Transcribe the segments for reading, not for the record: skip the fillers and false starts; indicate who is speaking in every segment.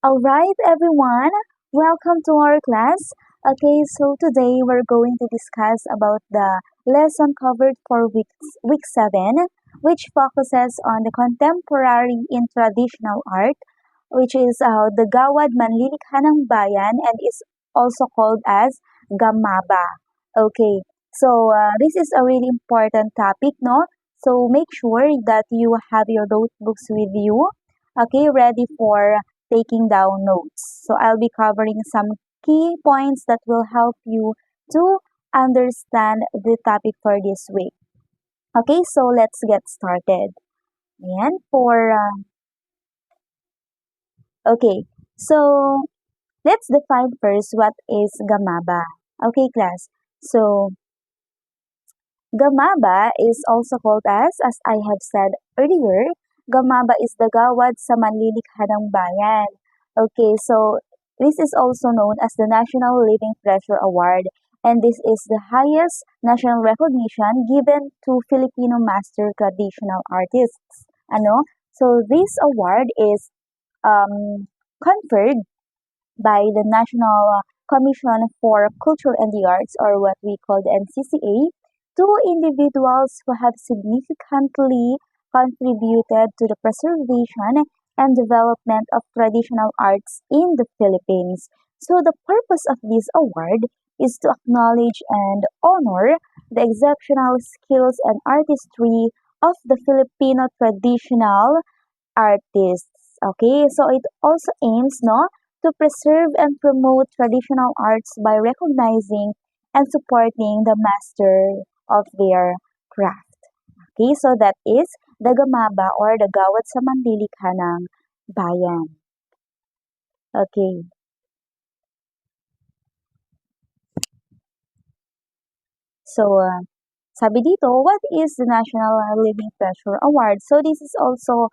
Speaker 1: Alright, everyone, welcome to our class. Okay, so today we're going to discuss about the lesson covered for week 7, which focuses on the contemporary in traditional art, which is the Gawad Manlilikha ng Bayan and is also called as Gamaba. Okay, so this is a really important topic, no? So make sure that you have your notebooks with you, okay, ready for taking down notes. So I'll be covering some key points that will help you to understand the topic for this week. Okay, so let's get started. Ayan, okay, so let's define first what is Gamaba. Okay, class. So Gamaba is also called as I have said earlier, Gamaba is the gawad sa manlilikha ng bayan. Okay, so this is also known as the National Living Treasure Award, and this is the highest national recognition given to Filipino master traditional artists. Ano? So this award is conferred by the National Commission for Culture and the Arts, or what we call the NCCA, to individuals who have significantly contributed to the preservation and development of traditional arts in the Philippines. So the purpose of this award is to acknowledge and honor the exceptional skills and artistry of the Filipino traditional artists. Okay, so it also aims to preserve and promote traditional arts by recognizing and supporting the master of their craft. Okay, so that is the Gamaba or the Gawad sa Manlilikha ng Bayan. Okay. So, sabi dito, what is the National Living Treasure Award? So, this is also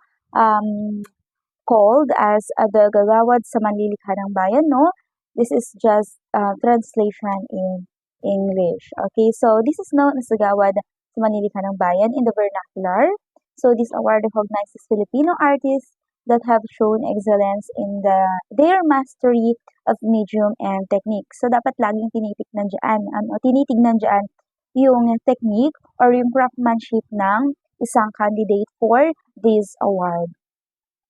Speaker 1: called as the Gagawad sa Manlilikha ng Bayan, no? This is just translation in English. Okay, so this is known as the Gawad sa Manlilikha ng Bayan in the vernacular. So this award recognizes Filipino artists that have shown excellence in their mastery of medium and technique. So dapat laging tinitignan dyan yung technique or yung craftsmanship ng isang candidate for this award.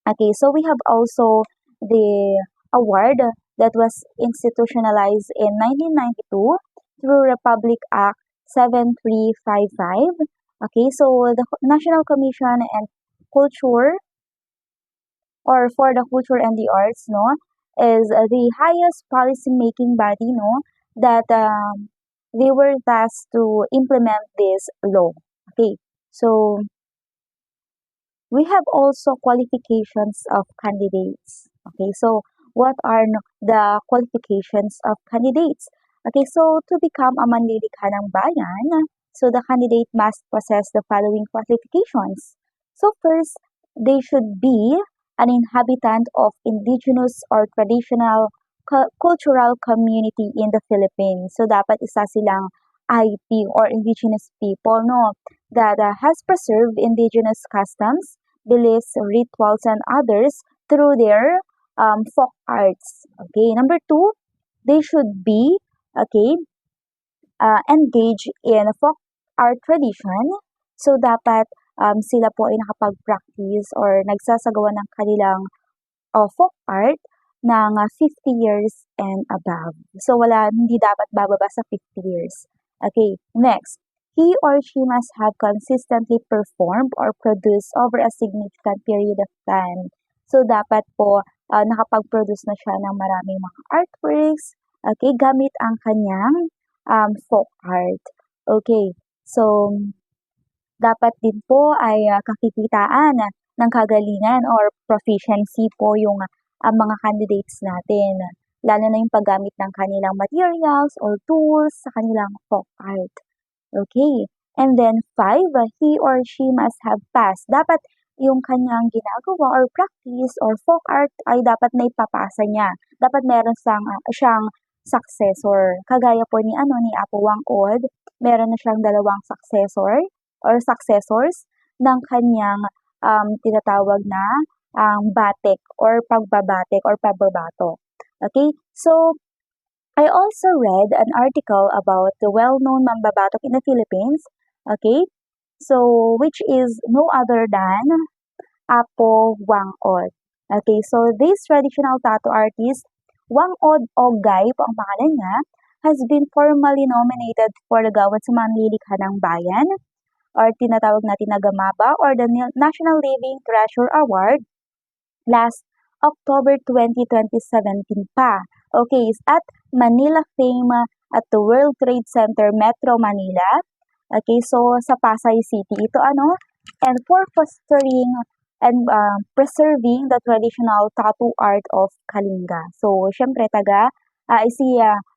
Speaker 1: Okay, so we have also the award that was institutionalized in 1992 through Republic Act 7355. Okay, so the National Commission and Culture or for the Culture and the Arts, no, is the highest policy making body, no, that they were tasked to implement this law. Okay, so we have also qualifications of candidates. Okay, so what are the qualifications of candidates? Okay, so to become a manlilikha ng bayan, so the candidate must possess the following qualifications. So first, they should be an inhabitant of indigenous or traditional cultural community in the Philippines. So dapat isa silang IP or indigenous people, no, that has preserved indigenous customs, beliefs, rituals, and others through their folk arts. Okay, number two, they should be engaged in folk art tradition. So dapat sila po ay nakapag-practice or nagsasagawa ng kanilang folk art ng 50 years and above. So hindi dapat bababa sa 50 years. Okay, next. He or she must have consistently performed or produced over a significant period of time. So, dapat po nakapag-produce na siya ng maraming mga artworks, okay, gamit ang kanyang folk art. Okay, so, dapat din po ay kakikitaan ng kagalingan or proficiency po yung mga candidates natin, lalo na yung paggamit ng kanilang materials or tools sa kanilang folk art. Okay. And then 5, he or she must have passed. Dapat yung kanyang ginagawa or practice or folk art ay dapat na ipapasa niya. Dapat meron siyang successor. Kagaya po ni Apo Wangkod, meron na siyang 2 successor or successors ng kanyang tinatawag na batik or pagbabatik or pagbabato. Okay, so I also read an article about the well-known mambabatok in the Philippines. Okay, so which is no other than Apo Wang-od. Okay, so this traditional tattoo artist, Wang-od Ogay po ang pangalan niya, has been formally nominated for the Gawad sa Manlilikha ng Bayan or tinatawag natin na GAMABA or the National Living Treasure Award last October 2017 pa. Okay, is at Manila Fame at the World Trade Center, Metro Manila. Okay, so sa Pasay City ito and for fostering and preserving the traditional tattoo art of Kalinga. So, syempre si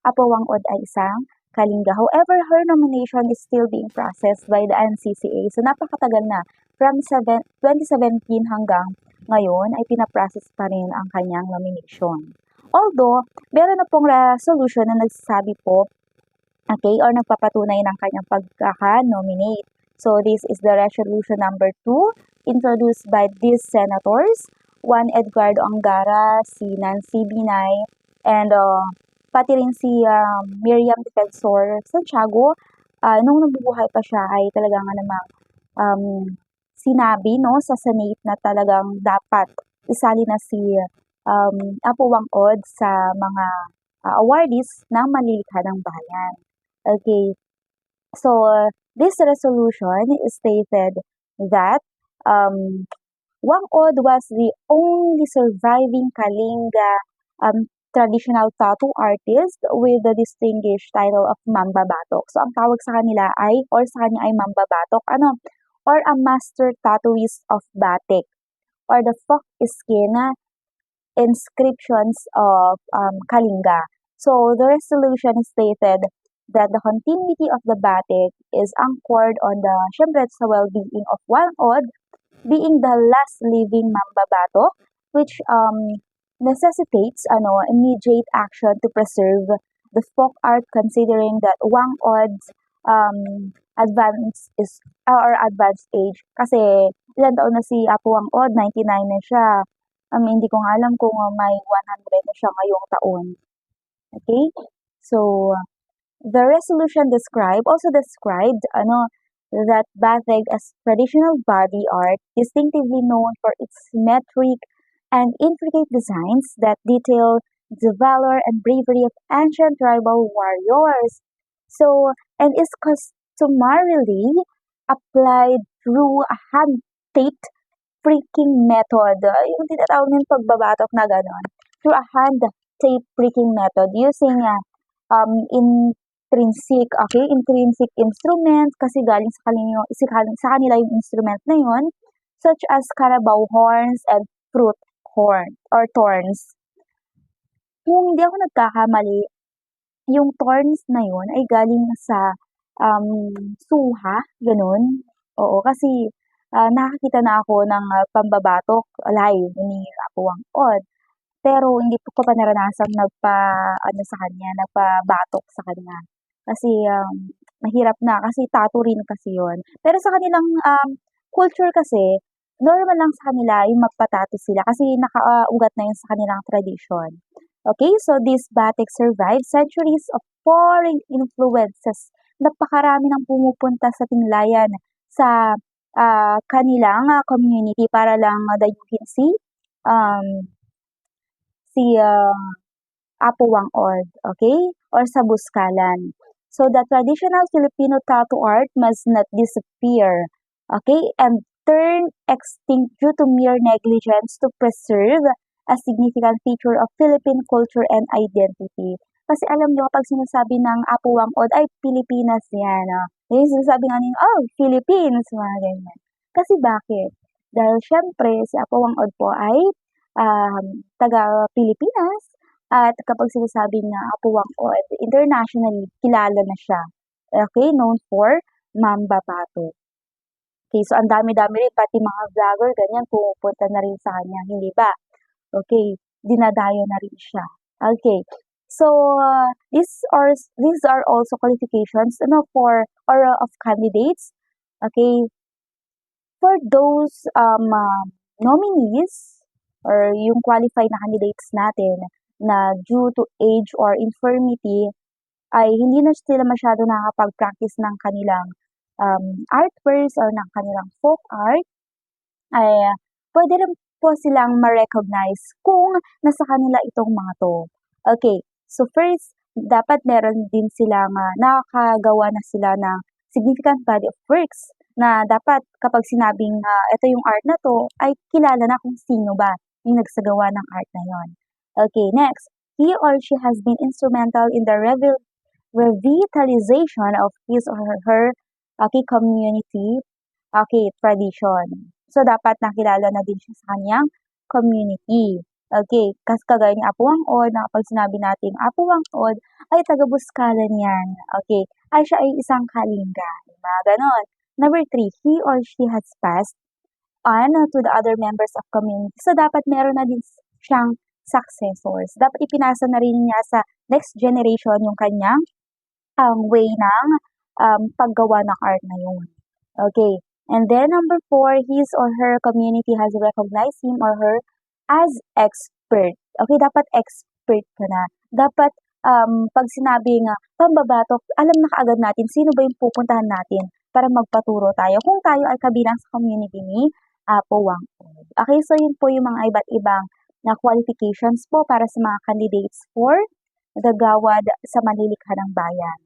Speaker 1: Apo Wang-od ay isang Kalinga. However, her nomination is still being processed by the NCCA. So, napakatagal na. From 2017 hanggang ngayon ay pinaprocess pa rin ang kanyang nomination. Although, meron na pong resolution na nagsasabi po, okay, or nagpapatunay ng kanyang pagkaka-nominate. So, this is the resolution number 2 introduced by these senators, Juan Edgardo Angara, si Nancy Binay, and pati rin si Miriam Defensor Santiago. Nung nabubuhay pa siya ay talagang namang sinabi sa Senate na talagang dapat isali na si Apo Wang-od sa mga awardees ng Manlilikha ng Bayan. Okay, so this resolution stated that Wang-od was the only surviving Kalinga traditional tattoo artist with the distinguished title of Mambabatok. So, ang tawag sa kanila ay, or sa kanya ay Mambabatok, or a master tattooist of batik, or the folk skin inscriptions of Kalinga. So, the resolution stated that the continuity of the batik is anchored on syempre sa well-being of Wang-od, being the last living Mambabatok, which necessitates immediate action to preserve the folk art considering that Wang-od's advanced age. Kasi ilang taon na si Apo Wang-od, 99 na siya. Hindi ko nga alam kung may 100 na siya ngayong taon. Okay? So, the resolution also described that batik as traditional body art distinctively known for its symmetric and intricate designs that detail the valor and bravery of ancient tribal warriors. So, and is customarily applied through a hand-taped pricking method. Yung tinatawag ng pagbabatok na gano'n. Through a hand-taped pricking method using intrinsic instrument kasi galing sa kanila yung instrument na yun, such as carabao horns and fruit horn or thorns. Kung hindi ako nagkakamali, yung thorns na yun ay galing sa suha, ganun. Oo, kasi nakakita na ako ng pambabatok live ni Apo Wang-od. Pero hindi ko pa naranasang nagpabatok sa kanya. Kasi mahirap na kasi tattoo rin kasi yun. Pero sa kanilang culture kasi, normal lang sa kanila yung magpatato sila kasi nakaugat na yun sa kanilang tradition. Okay, so this batik survived centuries of foreign influences. Napakarami nang pumupunta sa Tinglayan sa kanilang community para lang dayuhin si Apo Wang-od, okay? Or sa Buskalan. So the traditional Filipino tattoo art must not disappear, okay? And turn extinct due to mere negligence to preserve a significant feature of Philippine culture and identity. Kasi alam nyo, kapag sinasabi ng Apo Wang-od, ay Pilipinas yan. Yung sinasabi nga nyo, Philippines, mga ganyan. Kasi bakit? Dahil syempre, si Apo Wang-od po ay taga-Pilipinas. At kapag sinasabi na Apo Wang-od, internationally, kilala na siya. Okay, known for Mambabatok. Okay, so ang dami-dami rin, pati mga vlogger, ganyan, pumupunta na rin sa kanya, hindi ba? Okay, dinadayo na rin siya. Okay, so these are also qualifications of candidates, okay, for those nominees or yung qualified na candidates natin na due to age or infirmity ay hindi na sila masyado nakakapag-practice ng kanilang artworks or ng kanilang folk art, ay pwede rin po silang ma-recognize kung nasa kanila itong mga to. Okay, so first, dapat meron din silang nakakagawa na sila ng significant body of works na dapat kapag sinabing ito yung art na to, ay kilala na kung sino ba yung nagsagawa ng art na yon. Okay, next, he or she has been instrumental in the revitalization of his or her community tradition. So, dapat nakilala na din siya sa kanyang community. Okay, kasi kagaya ni Apo Wang-od, na kapag sinabi natin Apo Wang-od, ay taga-Buskalan yan. Okay, ay siya ay isang Kalinga. Diba? Ganon. Number 3, he or she has passed on to the other members of community. So, dapat meron na din siyang successors. Dapat ipinasa na rin niya sa next generation yung kanyang way ng paggawa ng art na yun. Okay. And then number 4, his or her community has recognized him or her as expert. Okay, dapat expert ka na. Dapat pag sinabing pambabatok, alam na kaagad natin sino ba yung pupuntahan natin para magpaturo tayo kung tayo ay kabilang sa community ni Apo Wang-od. Okay, so yun po yung mga iba't ibang na qualifications po para sa mga candidates for Gagawad sa Manlilikhanang Bayan.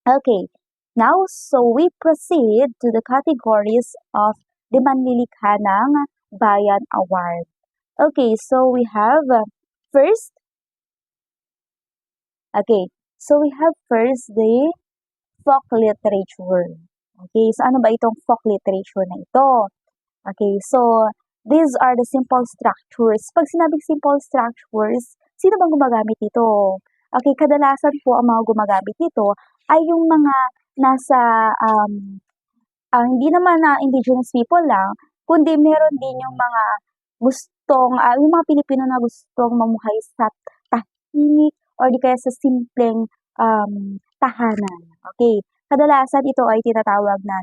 Speaker 1: Okay, now so we proceed to the categories of the Manlilikhanang Bayan Award. Okay, so we have first the folk literature. Okay, so ano ba itong folk literature na ito? Okay, so these are the simple structures. Pag sinabing simple structures, sino bang gumagamit ito? Okay, kadalasan po ang mga gumagamit nito ay yung mga nasa, hindi naman na indigenous people lang, kundi meron din yung mga gustong, yung mga Pilipino na gustong mamuhay sa tahimik or di kaya sa simpleng tahanan. Okay, kadalasan ito ay tinatawag na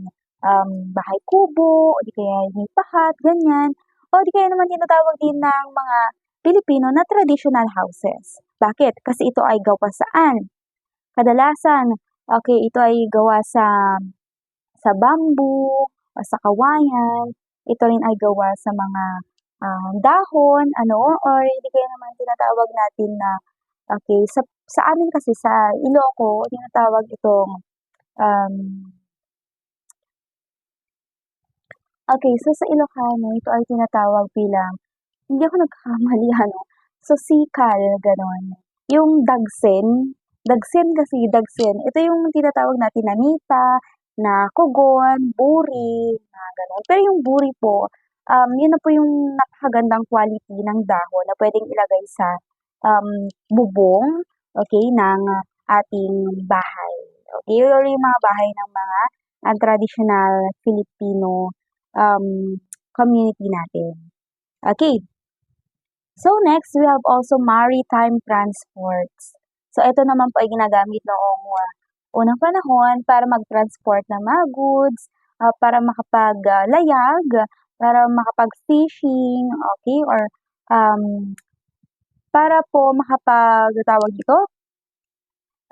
Speaker 1: bahay kubo, o di kaya nipahat, ganyan. O di kaya naman tinatawag din ng mga Pilipino na traditional houses. Bakit? Kasi ito ay gawa saan? Kadalasan, okay, ito ay gawa sa bamboo, o sa kawayan. Ito rin ay gawa sa mga dahon, or hindi kaya naman tinatawag natin na, okay, sa amin kasi sa Ilocos, tinatawag itong, okay, so sa Ilocano, ito ay tinatawag bilang, hindi ako nagkakamali, so sikal, ganon. Yung dagsen ito yung tinatawag natin na nipa, na kugon, buri, na ganon. Pero yung buri po, yun na po yung napakagandang quality ng dahon na pwedeng ilagay sa bubong, okay, ng ating bahay. Okay, or yung mga bahay ng mga traditional Filipino community natin. Okay. So next, we have also maritime transports. So ito naman po ay ginagamit noong unang panahon para mag-transport ng mga goods, para makapaglayag, para makapag-fishing, okay, or para po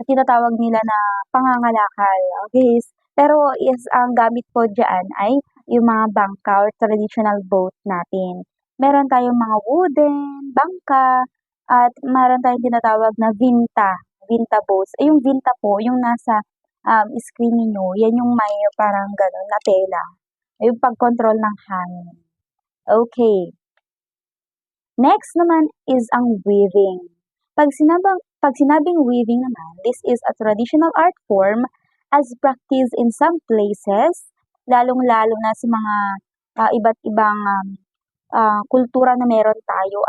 Speaker 1: tinatawag nila na pangangalakal, okay. Pero ang gamit po dyan ay yung mga bangka or traditional boat natin. Meron tayong mga wooden, bangka, at meron tayong tinatawag na vinta boats. Yung vinta po, yung nasa screen ninyo, yan yung may parang gano'n na tela. Yung pag-control ng hangin. Okay. Next naman is ang weaving. Pag sinabing weaving naman, this is a traditional art form as practiced in some places, lalong-lalo na sa mga iba't ibang kultura na meron tayo.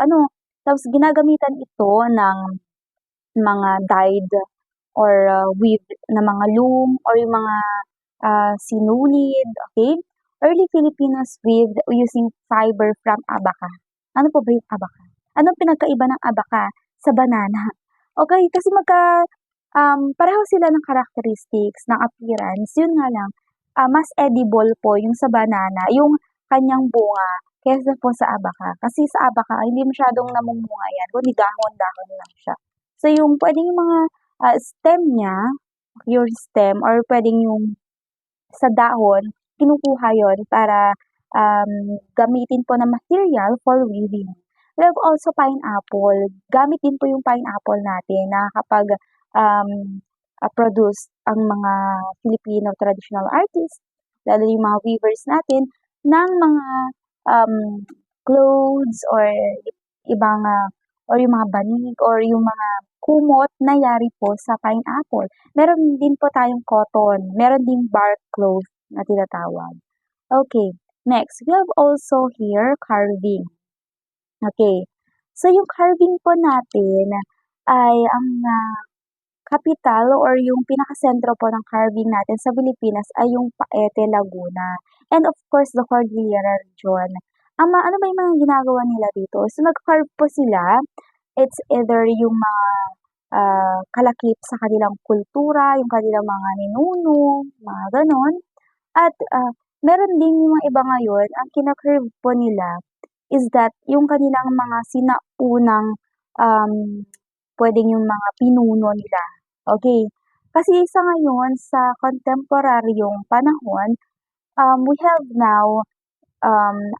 Speaker 1: Tapos ginagamitan ito ng mga dyed or weave na mga loom or yung mga sinulid, okay? Early Filipinos weaved using fiber from abaca. Ano po ba yung abaca? Anong pinagkaiba ng abaca sa banana? Okay, kasi pareho sila ng characteristics, ng appearance. Yun nga lang, mas edible po yung sa banana. Yung kanyang bunga kaysa po sa abaka. Kasi sa abaka, hindi masyadong namumunga yan, kundi dahon-dahon lang siya. So, yung pwedeng yung mga stem niya, your stem, or pwedeng yung sa dahon, kinukuha yon para gamitin po na material for weaving. We have also pineapple. Gamit din po yung pineapple natin na kapag produce ang mga Filipino traditional artists, lalo yung mga weavers natin, ng mga um, clothes or ibang or yung mga banig or yung mga kumot na yari po sa pineapple. Meron din po tayong cotton, meron din bark cloth na tinatawag. Okay, next, we have also here carving. Okay, so yung carving po natin ay ang kapital or yung pinakasentro po ng carving natin sa Pilipinas ay yung Paete, Laguna. And of course, the Cordillera region. Ano ba yung mga ginagawa nila dito? So, nag-carve po sila. It's either yung mga kalakip sa kanilang kultura, yung kanilang mga ninuno, mga ganon. At meron din yung mga iba ngayon, ang kinakarve po nila is that yung kanilang mga sinaunang pwedeng yung mga pinuno nila. Okay. Kasi sa ngayon, sa kontemporaryong panahon, we have now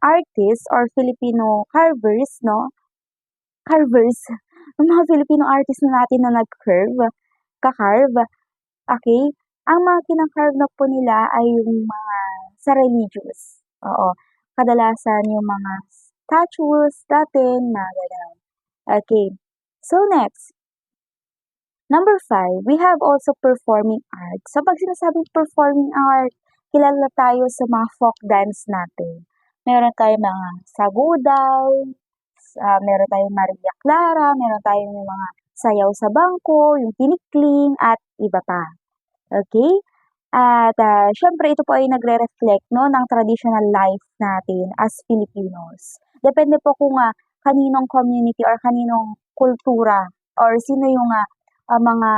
Speaker 1: artists or Filipino carvers, no? Carvers. Yung mga Filipino artists na natin na kakarve. Okay? Ang mga kinakarve na po nila ay yung mga sa religious. Oo. Kadalasan yung mga statues natin na gano'n. Okay. So next, number 5, we have also performing art. So pag sinasabing performing art, kilala tayo sa mga folk dance natin. Meron tayong mga saguday, meron tayong Maria Clara, meron tayong mga sayaw sa bangko, yung tinikling, at iba pa. Okay? At syempre ito po ay nagre-reflect no, ng traditional life natin as Filipinos. Depende po kung kaninong community or kaninong kultura or sino yung mga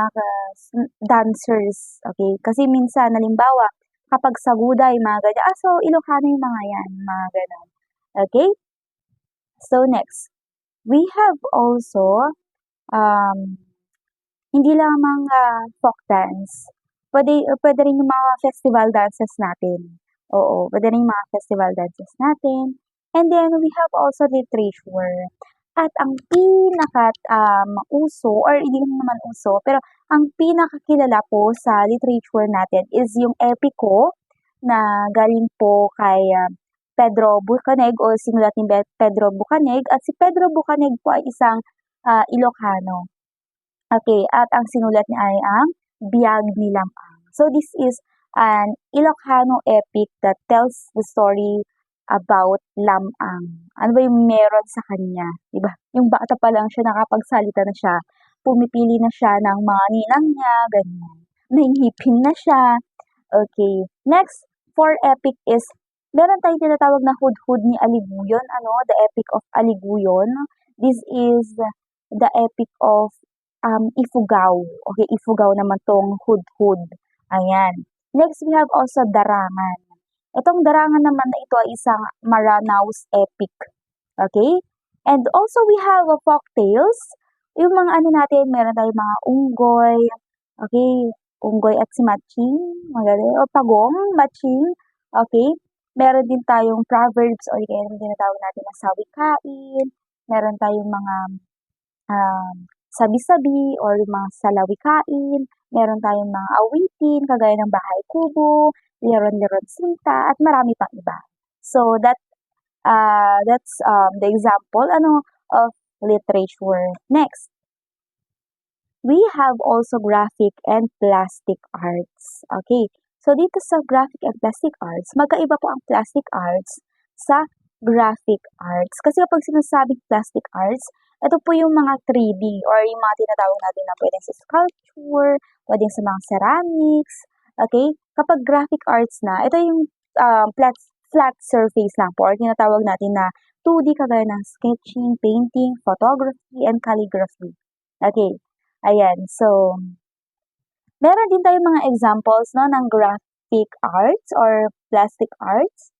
Speaker 1: dancers. Okay? Kasi minsan, halimbawa, kapag saguday, mga ganyan, so Ilocano yung mga yan, mga ganyan. Okay? So next, we have also hindi lamang folk dance. Pwede rin yung mga festival dances natin. Oo, pwede rin yung mga festival dances natin. And then, we have also literature. At ang uso, or hindi naman uso, pero ang pinakakilala po sa literature natin is yung epiko na galing po kay Pedro Bucaneg o sinulat ni Pedro Bucaneg. At si Pedro Bucaneg po ay isang Ilocano. Okay, at ang sinulat niya ay ang Biyag ni Lamang. So this is an Ilocano epic that tells the story about Lamang. Ano ba yung meron sa kanya? Diba? Yung bata pa lang siya, nakapagsalita na siya, pumipili na siya ng mga ninang niya, ganyan. Nahingipin na siya. Okay. Next, for epic is, meron tayong tinatawag na Hudhud ni Aliguyon. The Epic of Aliguyon. This is the epic of Ifugao. Okay, Ifugao naman tong Hudhud. Ayan. Next, we have also Darangan. Itong Darangan naman na ito ay isang Maranaos epic. Okay? And also, we have folk tales. Yung mga natin, meron tayong mga unggoy. Okay? Unggoy at si Matching. O Pagong, Matching. Okay? Meron din tayong proverbs o kaya tinatawag natin na sawikain. Meron tayong mga sabi-sabi or mga salawikain, meron tayong mga awitin, kagaya ng Bahay Kubo, Liron-Liron Sinta, at marami pang iba. So, that's the example of literature. Next, we have also graphic and plastic arts. Okay, so dito sa graphic and plastic arts, magkaiba po ang plastic arts sa graphic arts. Kasi kapag sinasabing plastic arts, ito po yung mga 3D or yung mga tinatawag natin na pwedeng sa sculpture, pwedeng sa mga ceramics. Okay? Kapag graphic arts na, ito yung flat surface lang po or tinatawag natin na 2D kagaya ng sketching, painting, photography, and calligraphy. Okay. Ayan. So, meron din tayong mga examples no, ng graphic arts or plastic arts.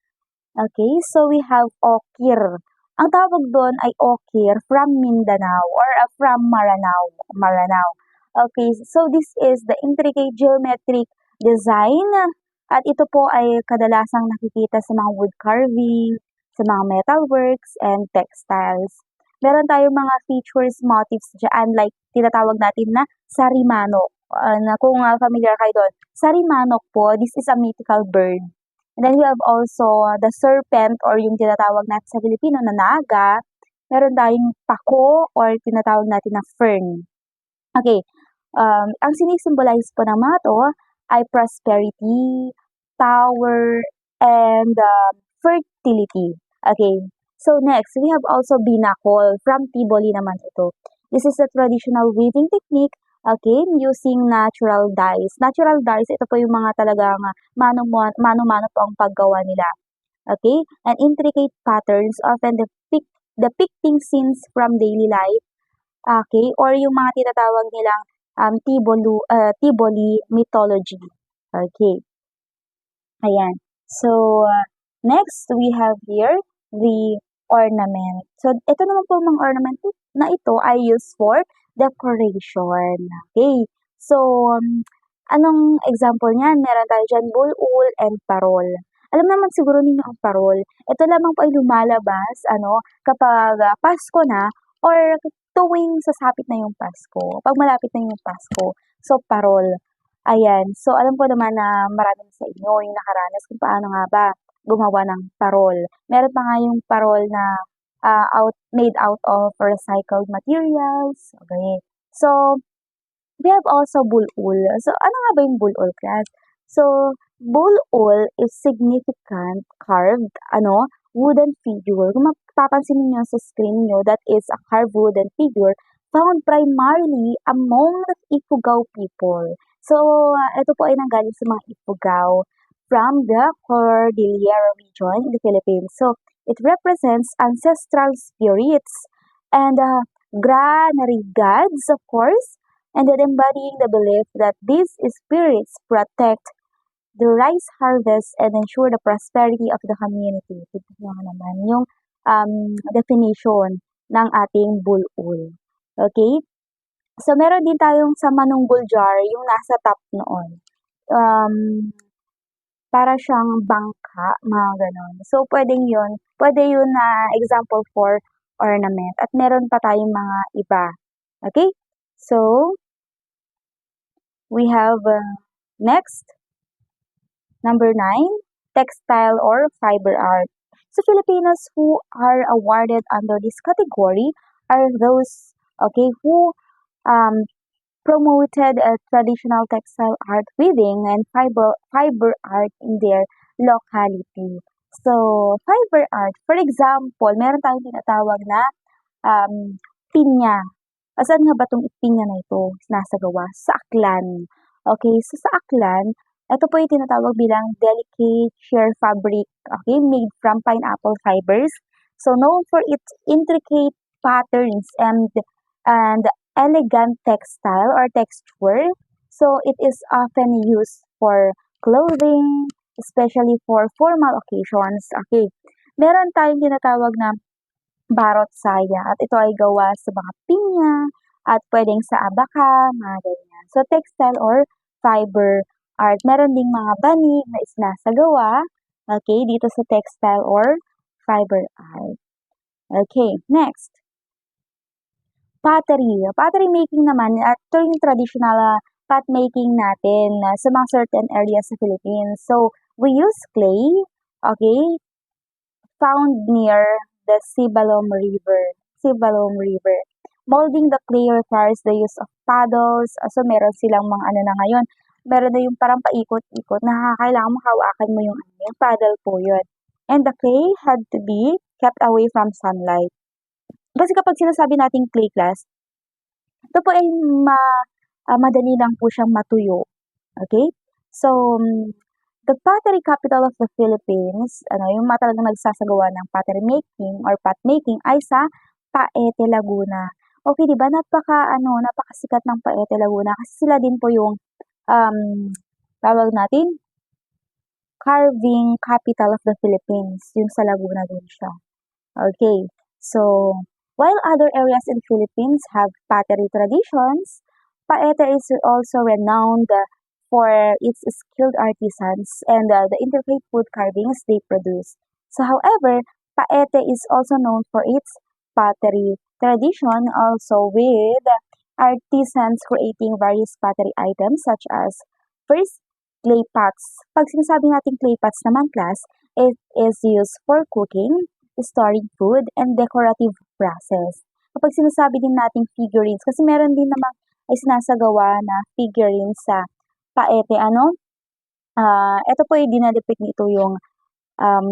Speaker 1: Okay, so we have okir. Ang tawag doon ay okir from Mindanao or from Maranao. Okay, so this is the intricate geometric design at ito po ay kadalasang nakikita sa mga wood carving, sa mga metalworks, and textiles. Meron tayong mga features, motifs dyan like tinatawag natin na sarimanok. Na kung familiar kayo doon, sarimanok po, this is a mythical bird. And then we have also the serpent or yung tinatawag natin sa Filipino na naga. Meron tayong pako or tinatawag natin na fern. Okay, ang sinisimbolize po ng mga to ay prosperity, power, and fertility. Okay, so next, we have also binakol from Tiboli naman ito. This is a traditional weaving technique, okay, using natural dyes. Natural dyes, ito po yung mga talagang mano-mano po ang paggawa nila. Okay, and intricate patterns often depicting scenes from daily life. Okay, or yung mga tinatawag nilang Tiboli mythology. Okay. Ayan. So, next we have here the ornament. So, ito naman po mga ornament na ito ay used for decoration. Okay. So, anong example niyan? Meron tayo dyan bulul and parol. Alam naman siguro ninyo ang parol. Ito lamang po ay lumalabas kapag Pasko na or tuwing sasapit na yung Pasko. Pag malapit na yung Pasko. So, parol. Ayan. So, alam ko naman na marami sa inyo yung nakaranas kung paano nga ba gumawa ng parol. Meron pa nga yung parol na made out of recycled materials. Okay. So, we have also bulul. So, ano nga ba yung bulul, class? So, bulul is significant carved, wooden figure. Kung mapapansin niyo sa screen niyo, that is a carved wooden figure found primarily among the Ifugao people. So, ito po ay nanggaling sa mga Ifugao from the Cordillera region in the Philippines. So, it represents ancestral spirits and granary gods, of course, and then embodying the belief that these spirits protect the rice harvest and ensure the prosperity of the community. Ito naman yung definition ng ating bulul. Okay? So, meron din tayong sa manunggul jar, yung nasa top noon. Para siyang bangka, mga ganon. So, pwede yun na example for ornament. At meron pa tayong mga iba. Okay? So, we have next, number 9, textile or fiber art. So, Filipinos who are awarded under this category are those, who promoted traditional textile art weaving and fiber art in their locality. So, fiber art, for example, meron tayong tinatawag na pinya. Saan nga ba itong pinya na ito nasa gawa? Sa Aklan. Okay, so sa Aklan, ito po yung tinatawag bilang delicate sheer fabric, okay, made from pineapple fibers. So, known for its intricate patterns and elegant textile or texture. So, it is often used for clothing, especially for formal occasions. Okay, meron tayong tinatawag na barot saya at ito ay gawa sa mga pinya at pwedeng sa abaka, mga ganyan. So, textile or fiber art. Meron ding mga banig na isinasagawa, okay, dito sa textile or fiber art. Okay, next. Pottery. Pottery making naman, ito yung traditional pot making natin sa mga certain areas sa Philippines. So, we use clay, okay, found near the Sibalom River. Molding the clay requires the use of paddles. So, meron silang mga na ngayon. Meron na yung parang paikot-ikot na kailangan mo hawakan mo yung paddle po yun. And the clay had to be kept away from sunlight. Kasi kapag sinasabi nating clay, class, ito po ay madali lang po siyang matuyo. Okay? So, the pottery capital of the Philippines, yung talagang nagsasagawa ng pottery making or pot making ay sa Paete, Laguna. Okay, di ba? Napakasikat ng Paete, Laguna kasi sila din po yung tawag natin carving capital of the Philippines. Yung sa Laguna din siya. Okay, so while other areas in Philippines have pottery traditions, Paete is also renowned for its skilled artisans and the intricate wood carvings they produce. So however, Paete is also known for its pottery tradition also with artisans creating various pottery items such as first, clay pots. Pag sinasabi natin clay pots naman class, it is used for cooking, storing food, and decorative process. Kapag sinasabi din nating figurines, kasi meron din naman ay sinasagawa na figurines sa Paete, ito po yung dinadepict nito yung um,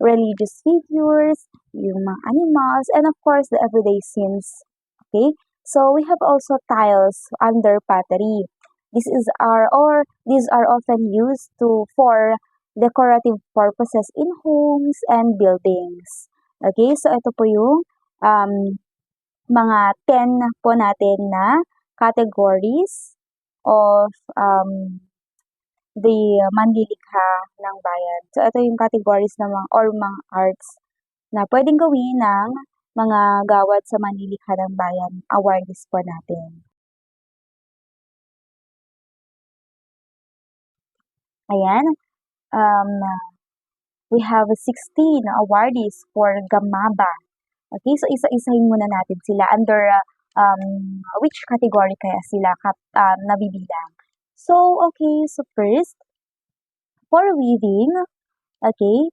Speaker 1: religious figures, yung mga animals, and of course, the everyday scenes. Okay? So, we have also tiles under pottery. These are often used for decorative purposes in homes and buildings. Okay? So, ito po yung um, mga 10 po natin na categories of the manlilikha ng bayan. So, ito yung categories ng mga arts na pwedeng gawin ng mga gawad sa manlilikha ng bayan awardees po natin. Ayan. We have 16 awardees for Gamaba. Okay, so isa-isahin muna natin sila under which category kaya sila nabibilang. So, okay, so first, for weaving, okay,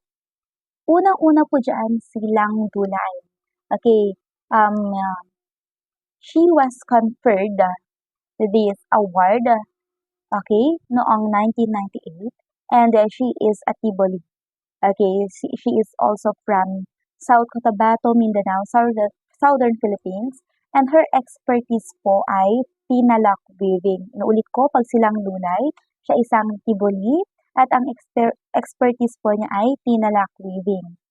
Speaker 1: unang-una po dyan silang Dulay. Okay, she was conferred this award, okay, noong 1998, and she is a Tiboli. Okay, she is also from South Cotabato, Mindanao, Southern Philippines, and her expertise po ay tinalak weaving. Inuulit ko, pag silang Dulay, siya isang Tiboli, at ang expertise po niya ay tinalak weaving.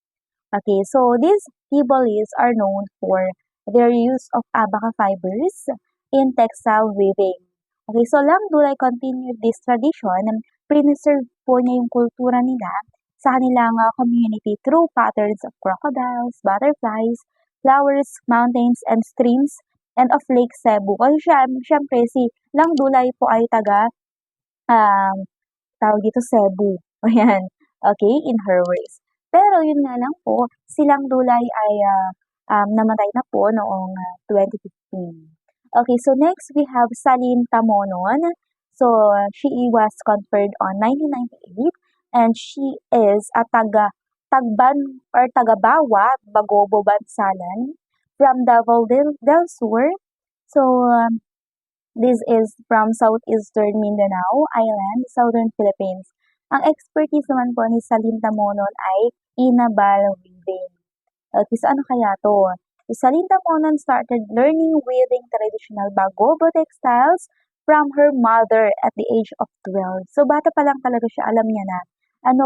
Speaker 1: Okay, so these Tibolis are known for their use of abaca fibers in textile weaving. Okay, so Lang Dulay continued this tradition, preserve po niya yung kultura nila sa kanilang community through patterns of crocodiles, butterflies, flowers, mountains, and streams, and of Lake Cebu. Kasi syempre si Lang Dulay po ay tawag dito Cebu. Ayan. Okay, in her words. Pero yun nga lang po, silang Dulay ay namatay na po noong 2015. Okay, so next we have Salin Tamonon. So she was conferred on 1998 and she is a tagabawa, Bagobo Bansalan from Davao del Sur. So this is from southeastern Mindanao Island, southern Philippines. Ang expertise naman po ni Salim Tamonon ay inabal weaving. Okay, so ano kaya to? Si Salim Tamonon started learning weaving traditional Bagobo textiles from her mother at the age of 12. So bata pa lang talaga siya, alam niya na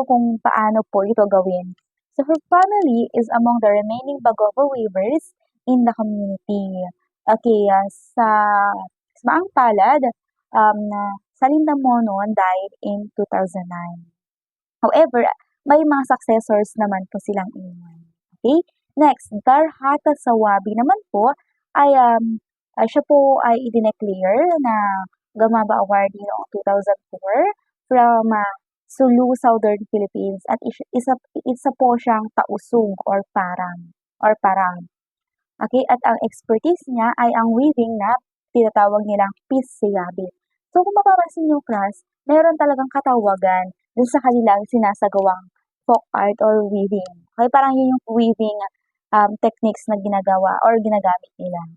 Speaker 1: kung paano po ito gawin. So her family is among the remaining Bagobo weavers in the community. Okay, sa Maang Palad, Salim Tamonon died in 2009. However, may mga successors naman po silang iniwan. Okay? Next, Darhata Sawabi naman po ay siya po ay idineclare na Gamaba Awardee noong 2004 from Sulu, Southern Philippines at isa po siyang tausug or parang. Okay, at ang expertise niya ay ang weaving na tinatawag nilang pisiyabit. So kung mapapansin niyo class, meron talagang katawagan dun sa kanilang sinasagawang folk art or weaving. Okay, parang yun yung weaving techniques na ginagawa or ginagamit nila.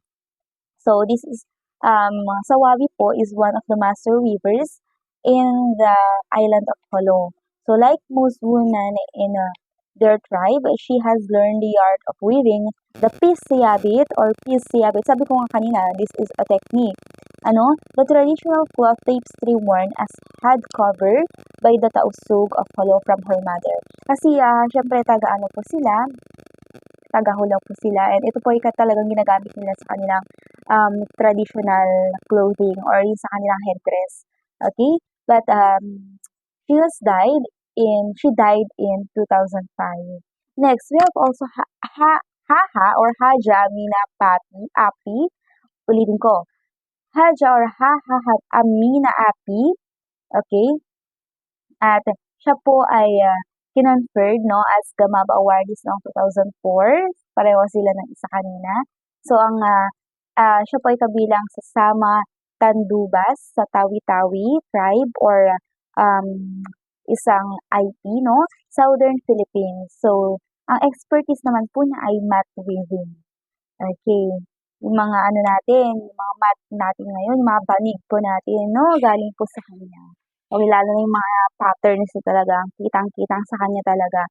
Speaker 1: So this is Sawabi po is one of the master weavers in the island of Jolo. So like most women in their tribe, she has learned the art of weaving the pisiyabit or pisiyabit. Sabi ko nga kanina, this is a technique. The traditional cloth tapestry worn as head cover by the tausug of Jolo from her mother. Kasi syempre taga-hula po sila, and ito po ay talagang ginagamit nila sa kanilang traditional clothing or yung sa kanilang headdress. Okay? But she has died she died in 2005. Next, we have also Haha or Haja Amina Api. Ulitin ko. Haja or Haha Amina Api. Okay? At siya po ay kinonferred no, as Gamaba Awardees noong 2004. Pareho sila ng isa kanina. So, siya po ay kabilang sa Sama Tandubas sa Tawi-Tawi tribe or isang IP, no? Southern Philippines. So, ang expertise naman po niya ay mat weaving. Okay. Yung mga yung mga mat natin ngayon, yung mga banig po natin, no? Galing po sa kanya. Okay, lalo na yung mga patterns na talaga, kitang-kitang sa kanya talaga.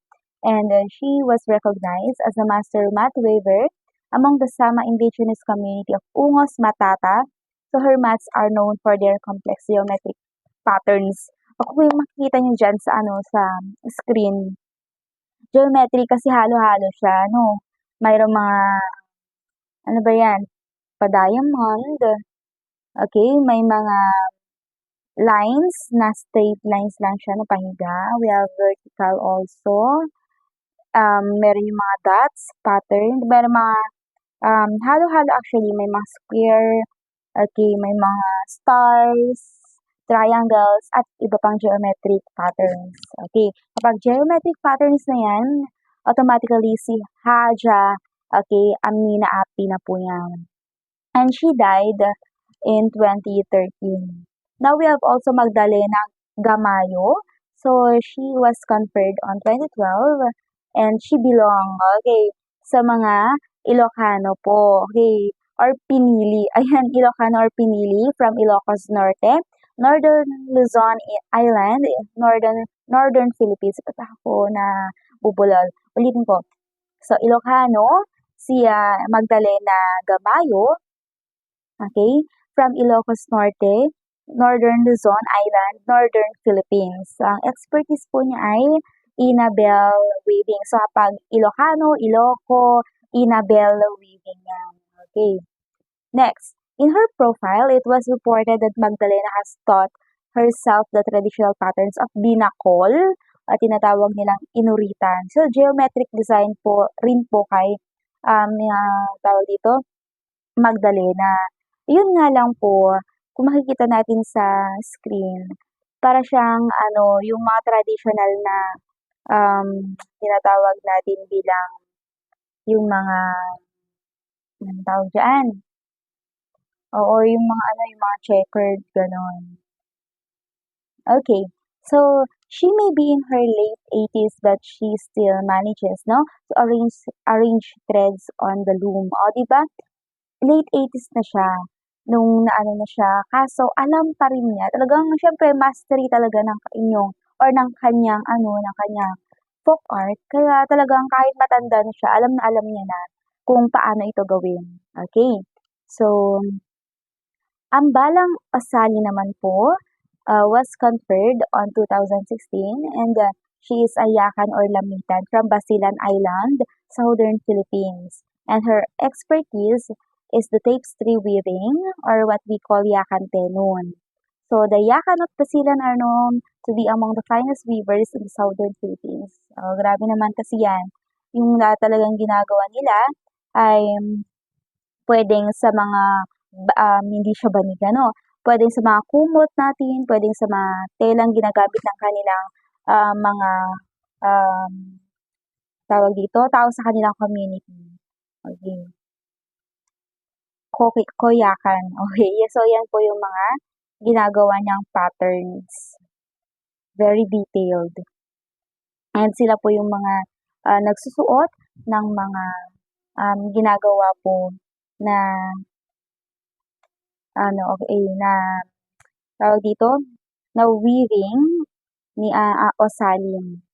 Speaker 1: And she was recognized as a master mat weaver among the Sama indigenous community of Ungos, Matata. So, her mats are known for their complex geometric patterns. Kung yung makikita niyo dyan sa sa screen, geometry kasi halo-halo siya, no? Mayroong mga, ano ba yan? Pa-diamond. Okay, may mga lines na straight lines lang siya na pahiga. We have vertical also. Meron yung mga dots, pattern. Meron mga, halo-halo actually. May mga square, okay, may mga stars, triangles, at iba pang geometric patterns. Okay, kapag geometric patterns na yan, automatically si Haja, okay, Amina Api na po yan. And she died in 2013. Now we have also Magdalena Gamayo. So she was conferred on 2012 and she belong, okay, sa mga Ilocano po. Okay, or pinili. Ayan, Ilocano or pinili from Ilocos Norte, Northern Luzon Island, Northern Philippines. Pata ako na bubulol. Ulitin ko. So, Ilocano, si Magdalena Gamayo, okay, from Ilocos Norte, Northern Luzon Island, Northern Philippines. So, ang expertise po niya ay Inabel weaving. So, kapag Ilocano, Iloco, Inabel weaving yan. Okay. Next, in her profile, it was reported that Magdalena has taught herself the traditional patterns of binakol, at tinatawag nilang inuritan. So, geometric design po rin po kay tawag dito, Magdalena. Yun nga lang po, kung makikita natin sa screen, para siyang yung mga traditional na tinatawag natin bilang yung mga anong tawag dyan? Oo, yung mga yung mga checkered, ganon. Okay, so she may be in her late 80s but she still manages, no, to arrange threads on the loom. O, diba? Late 80s na siya nung na siya. Kaso, alam pa rin niya. Talagang, syempre, mastery talaga ng inyong or ng kanyang, ng kanyang folk art. Kaya talagang kahit matanda na siya, alam na alam niya na kung paano ito gawin. Okay? So, ang Balang Osali naman po was conferred on 2016 and she is a Yakan or Lamitan from Basilan Island, Southern Philippines. And her expertise is the tapestry weaving or what we call Yakan Tenon. So the Yakan of Basilan are known to be among the finest weavers in the Southern Philippines. Grabe naman kasi yan. Yung talagang ginagawa nila ay pwedeng sa mga hindi siya banig, pwedeng sa mga kumot natin, pwedeng sa mga telang ginagamit ng kanilang mga tawag dito, tao sa kanilang community. Okay. Koyakan. Okay. So, yan po yung mga ginagawa niyang patterns. Very detailed. And sila po yung mga nagsusuot ng mga ginagawa po na na tawag dito, na weaving ni Osaling.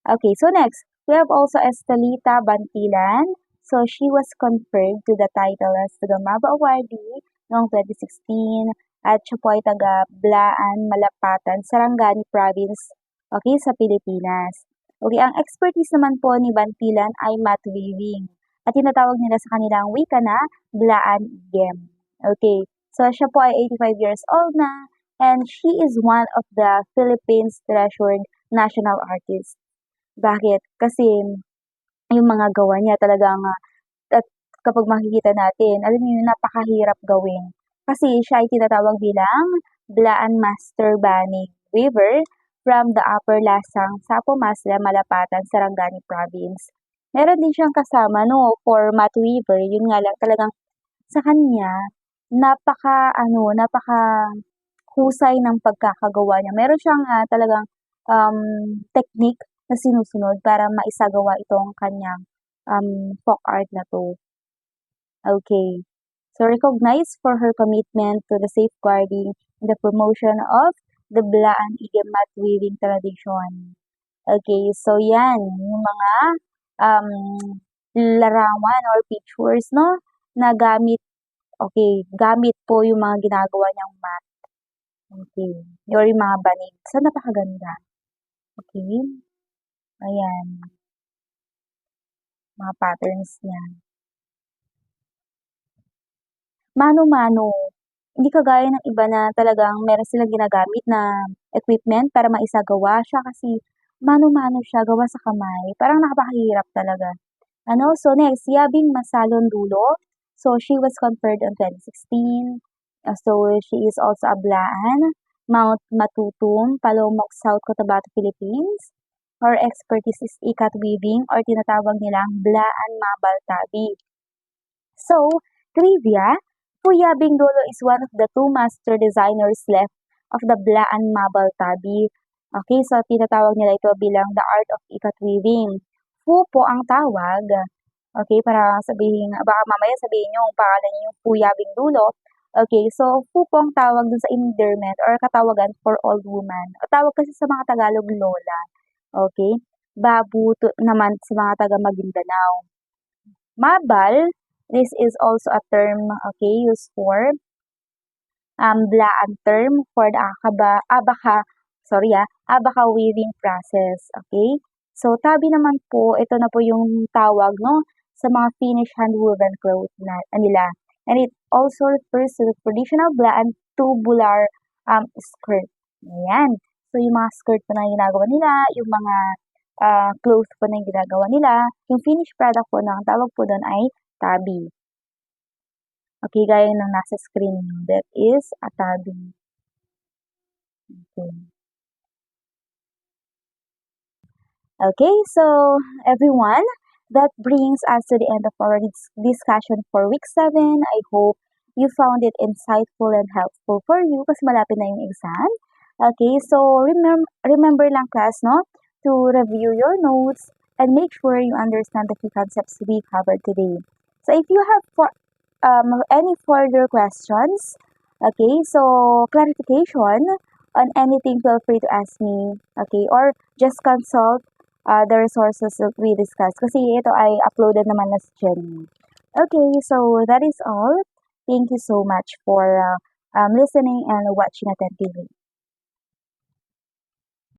Speaker 1: Okay, so next, we have also Estelita Bantilan. So, she was conferred to the title as the Gamaba Awardee noong 2016 at siya po ay taga Blaan, Malapatan, Sarangani Province, okay, sa Pilipinas. Okay, ang expertise naman po ni Bantilan ay mat weaving. At tinatawag nila sa kanilang wika na Blaan Igem. Okay, so siya po ay 85 years old na and she is one of the Philippines' treasured national artists. Bakit? Kasi yung mga gawa niya talagang at kapag makikita natin, alam niyo yun, napakahirap gawin. Kasi siya ay tinatawag bilang Blaan Master Bani Weaver from the Upper Lasang, Sapo Masla, Malapatan, Sarangani Province. Meron din siyang kasama, no, for mat weaver. Yun nga lang, talagang sa kanya, napaka husay ng pagkakagawa niya. Meron siyang talagang technique na sinusunod para maisagawa itong kanyang folk art na to. Okay. So, recognized for her commitment to the safeguarding and the promotion of the Blaan Igemat weaving tradition. Okay, so yan, yung mga um, larawan or pictures, no, na gamit, okay, gamit po yung mga ginagawa niyang mat. Okay, or yung mga banig. So, napakaganda. Okay, ayan, mga patterns niya. Mano-mano. Hindi kagaya ng iba na talagang meron silang ginagamit na equipment para maisagawa siya kasi mano-mano siya, gawa sa kamay. Parang napakahirap talaga. So next, Yabing Masalon Dulo. So she was conferred in 2016. So she is also a Blaan, Mount Matutum, Palomok, South Cotabato, Philippines. Her expertise is ikat weaving or tinatawag nilang Blaan Mabal Tabi. So, trivia, Yabing Dulo is one of the two master designers left of the Blaan Mabal Tabi. Okay, so tinatawag nila ito bilang the art of ikat weaving. Fu po ang tawag. Okay, para sabihin, baka mamaya sabihin nyo, pangalan niyo yung Yabing Dulo. Okay, so Fu po ang tawag dun sa endearment or katawagan for old woman. O tawag kasi sa mga Tagalog, lola. Okay, Babu naman sa mga taga Maguindanao. Mabal, this is also a term, okay, used for Blaan term for the abaka weaving process, okay? So, tabi naman po, ito na po yung tawag, no, sa mga finished hand-woven clothes na nila. And it also refers to the traditional Blaan tubular skirt. Ayan. So, yung mga skirt po na ginagawa nila, yung mga clothes po na ginagawa nila, yung finished product po na ang tawag po doon ay tabi. Okay, gaya ng nasa screen nyo. That is a tabi. Okay. Okay, so everyone, that brings us to the end of our discussion for week 7. I hope you found it insightful and helpful for you kasi malapit na yung exam. Okay, so remember lang class, no, to review your notes and make sure you understand the key concepts we covered today. So if you have any further questions, okay, so clarification on anything, feel free to ask me, okay, or just consult the resources that we discussed kasi ito ay uploaded naman na sa channel. Okay, so that is all. Thank you so much for listening and watching attentively.